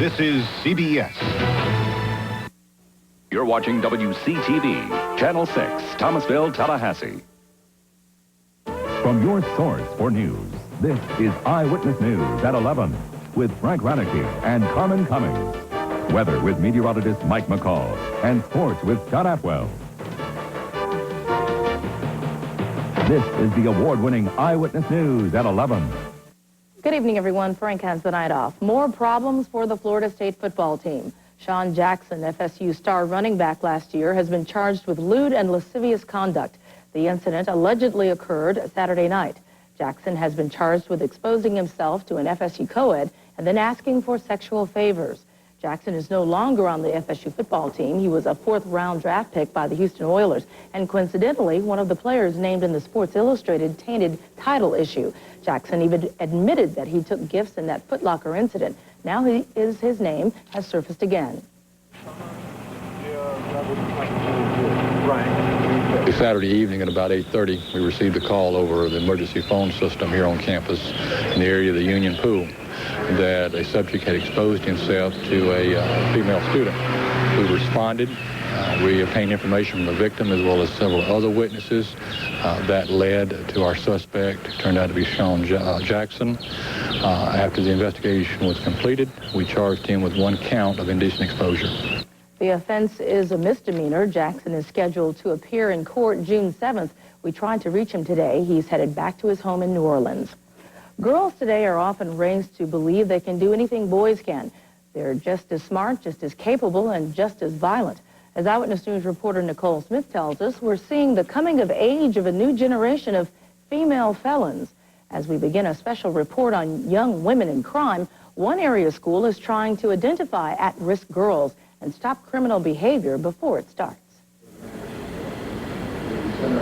This is CBS. You're watching WCTV, Channel 6, Thomasville, Tallahassee. From your source for news, this is Eyewitness News at 11 with Frank Raneke and Carmen Cummings. Weather with meteorologist Mike McCall and sports with Scott Atwell. This is the award-winning Eyewitness News at 11. Good evening, everyone. Frank has the night off. More problems for the Florida State football team. Sean Jackson, FSU star running back last year, has been charged with lewd and lascivious conduct. The incident allegedly occurred Saturday night. Jackson has been charged with exposing himself to an FSU co-ed and then asking for sexual favors. Jackson is no longer on the FSU football team. He was a fourth-round draft pick by the Houston Oilers, and coincidentally, one of the players named in the Sports Illustrated tainted title issue. Jackson even admitted that he took gifts in that Foot Locker incident. Now his name has surfaced again. Saturday evening at about 8:30, we received a call over the emergency phone system here on campus in the area of the Union Pool that a subject had exposed himself to a female student. We responded. We obtained information from the victim as well as several other witnesses. That led to our suspect. It turned out to be Sean Jackson. After the investigation was completed, we charged him with 1 count of indecent exposure. The offense is a misdemeanor. Jackson is scheduled to appear in court June 7th. We tried to reach him today. He's headed back to his home in New Orleans. Girls today are often raised to believe they can do anything boys can. They're just as smart, just as capable, and just as violent. As Eyewitness News reporter Nicole Smith tells us, we're seeing the coming of age of a new generation of female felons. As we begin a special report on young women in crime, one area school is trying to identify at-risk girls and stop criminal behavior before it starts.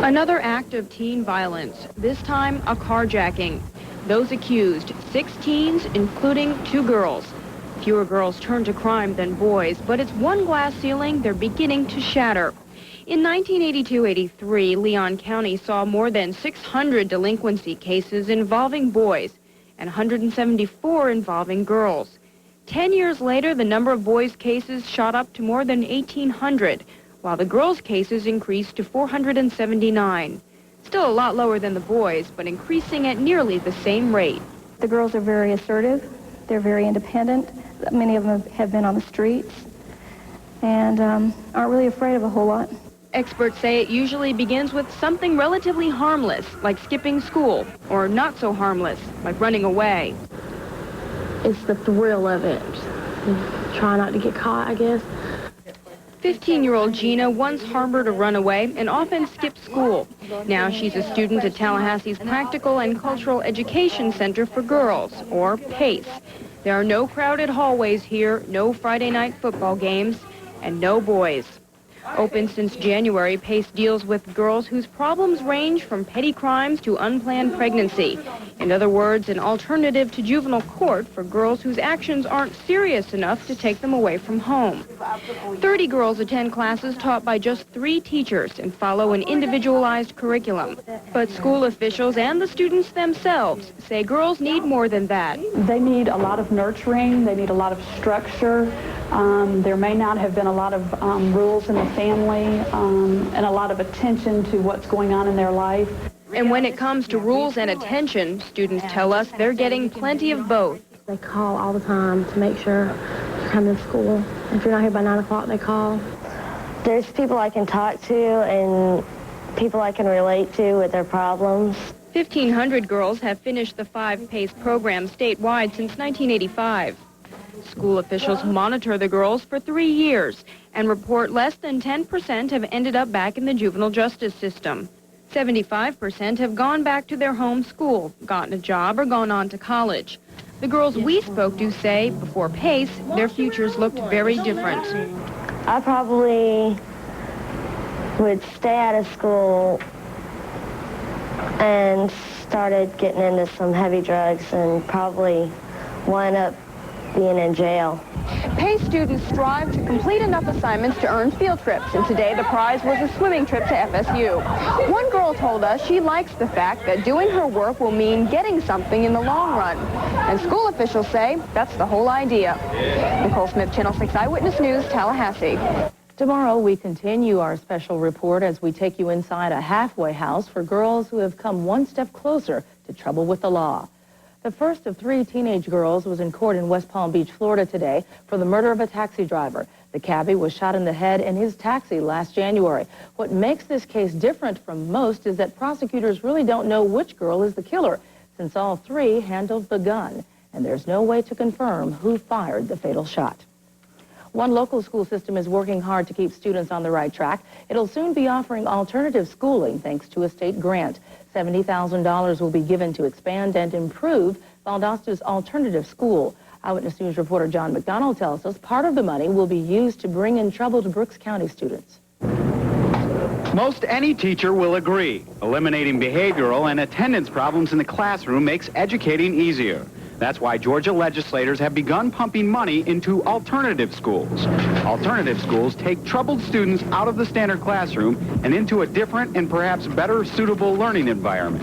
Another act of teen violence, this time a carjacking. Those accused, 6 teens, including 2 girls. Fewer girls turn to crime than boys, but it's one glass ceiling they're beginning to shatter. In 1982-83, Leon County saw more than 600 delinquency cases involving boys and 174 involving girls. 10 years later, the number of boys' cases shot up to more than 1,800, while the girls' cases increased to 479. Still a lot lower than the boys, but increasing at nearly the same rate. The girls are very assertive. They're very independent. Many of them have been on the streets and aren't really afraid of a whole lot. Experts say it usually begins with something relatively harmless, like skipping school, or not so harmless, like running away. It's the thrill of it. Try not to get caught, I guess. 15-year-old Gina once harbored a runaway and often skipped school. Now she's a student at Tallahassee's Practical and Cultural Education Center for Girls, or PACE. There are no crowded hallways here, no Friday night football games, and no boys. Open since January, PACE deals with girls whose problems range from petty crimes to unplanned pregnancy. In other words, an alternative to juvenile court for girls whose actions aren't serious enough to take them away from home. 30 girls attend classes taught by just 3 teachers and follow an individualized curriculum. But school officials and the students themselves say girls need more than that. They need a lot of nurturing. They need a lot of structure. There may not have been a lot of rules in the family and a lot of attention to what's going on in their life. And when it comes to rules and attention, students tell us they're getting plenty of both. They call all the time to make sure you're coming to school. If you're not here by 9 o'clock, they call. There's people I can talk to and people I can relate to with their problems. 1,500 girls have finished the 5 PACE program statewide since 1985. School officials monitor the girls for 3 years and report less than 10% have ended up back in the juvenile justice system. 75% have gone back to their home school, gotten a job, or gone on to college. The girls we spoke to say before PACE, their futures looked very different. I probably would stay out of school and started getting into some heavy drugs and probably wind up being in jail. Pay students strive to complete enough assignments to earn field trips, and today the prize was a swimming trip to FSU. One girl told us she likes the fact that doing her work will mean getting something in the long run. And school officials say that's the whole idea. Nicole Smith, Channel 6 Eyewitness News, Tallahassee. Tomorrow, we continue our special report as we take you inside a halfway house for girls who have come one step closer to trouble with the law. The first of 3 teenage girls was in court in West Palm Beach, Florida today for the murder of a taxi driver. The cabbie was shot in the head in his taxi last January. What makes this case different from most is that prosecutors really don't know which girl is the killer, since all 3 handled the gun, and there's no way to confirm who fired the fatal shot. One local school system is working hard to keep students on the right track. It'll soon be offering alternative schooling thanks to a state grant. $70,000 will be given to expand and improve Valdosta's alternative school. Eyewitness News reporter John McDonald tells us part of the money will be used to bring in troubled Brooks County students. Most any teacher will agree. Eliminating behavioral and attendance problems in the classroom makes educating easier. That's why Georgia legislators have begun pumping money into alternative schools. Alternative schools take troubled students out of the standard classroom and into a different and perhaps better suitable learning environment.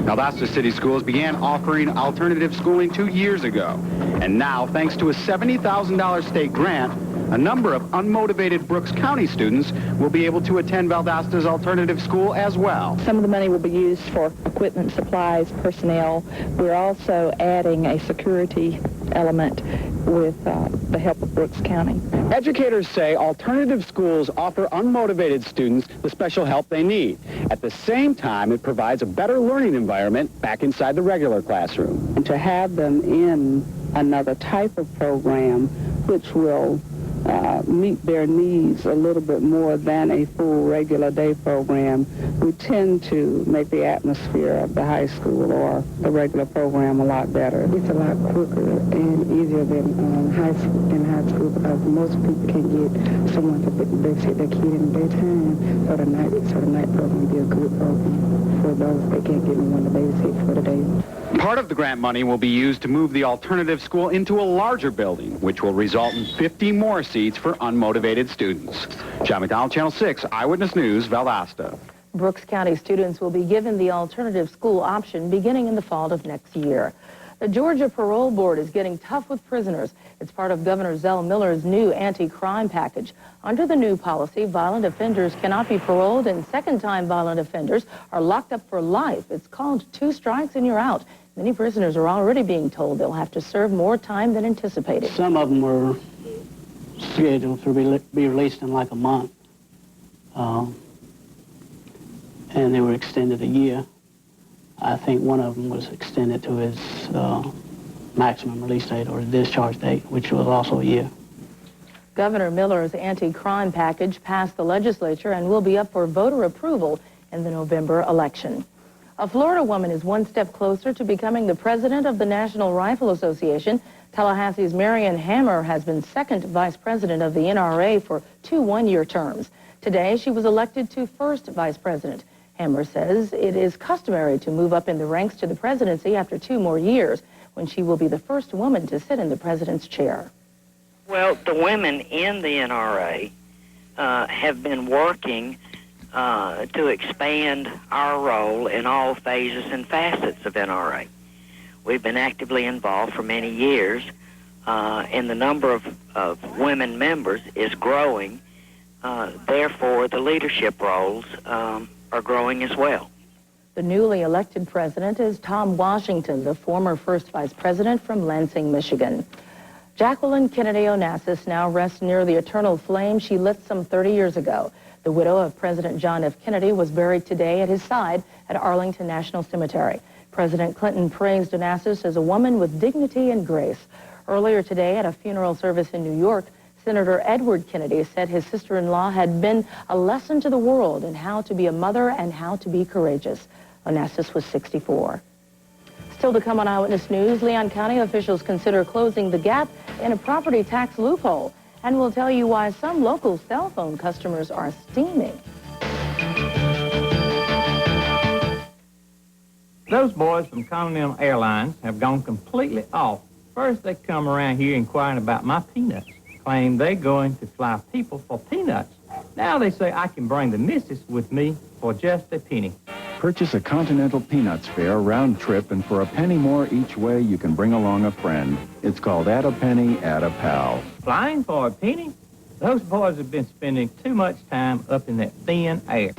Valdosta City Schools began offering alternative schooling 2 years ago. And now, thanks to a $70,000 state grant, a number of unmotivated Brooks County students will be able to attend Valdosta's alternative school as well. Some of the money will be used for equipment, supplies, personnel. We're also adding a security element with the help of Brooks County. Educators say alternative schools offer unmotivated students the special help they need. At the same time, it provides a better learning environment back inside the regular classroom. And to have them in another type of program which will meet their needs a little bit more than a full regular day program, we tend to make the atmosphere of the high school or the regular program a lot better. It's a lot quicker and easier than high school because most people can get someone to babysit their kid in the daytime, so the night program will be a good program for those that can't get anyone to babysit for the day. Part of the grant money will be used to move the alternative school into a larger building, which will result in 50 more seats for unmotivated students. John McDonald, Channel 6, Eyewitness News, Valdosta. Brooks County students will be given the alternative school option beginning in the fall of next year. The Georgia Parole Board is getting tough with prisoners. It's part of Governor Zell Miller's new anti-crime package. Under the new policy, violent offenders cannot be paroled, and second-time violent offenders are locked up for life. It's called 2 strikes and you're out. Many prisoners are already being told they'll have to serve more time than anticipated. Some of them were scheduled to be released in like a month, and they were extended a year. I think one of them was extended to his maximum release date or discharge date, which was also a year. Governor Miller's anti-crime package passed the legislature and will be up for voter approval in the November election. A Florida woman is one step closer to becoming the president of the National Rifle Association. Tallahassee's Marion Hammer has been second vice president of the NRA for 2 one-year terms. Today, she was elected to first vice president. Hammer says it is customary to move up in the ranks to the presidency after 2 more years, when she will be the first woman to sit in the president's chair. Well, the women in the NRA have been working to expand our role in all phases and facets of NRA. We've been actively involved for many years, and the number of women members is growing. Therefore, the leadership roles are growing as well. The newly elected president is Tom Washington, the former first vice president from Lansing, Michigan. Jacqueline Kennedy Onassis now rests near the eternal flame she lit some 30 years ago. The widow of President John F. Kennedy was buried today at his side at Arlington National Cemetery. President Clinton praised Onassis as a woman with dignity and grace. Earlier today at a funeral service in New York, Senator Edward Kennedy said his sister-in-law had been a lesson to the world in how to be a mother and how to be courageous. Onassis was 64. Still to come on Eyewitness News, Leon County officials consider closing the gap in a property tax loophole. And we'll tell you why some local cell phone customers are steaming. Those boys from Continental Airlines have gone completely off First, they come around here inquiring about my peanuts, claim they're going to fly people for peanuts. Now they say I can bring the missus with me for just a penny. Purchase a Continental Peanuts fare round trip, and for a penny more each way, you can bring along a friend. It's called Add a Penny, Add a Pal. Flying for a penny? Those boys have been spending too much time up in that thin air.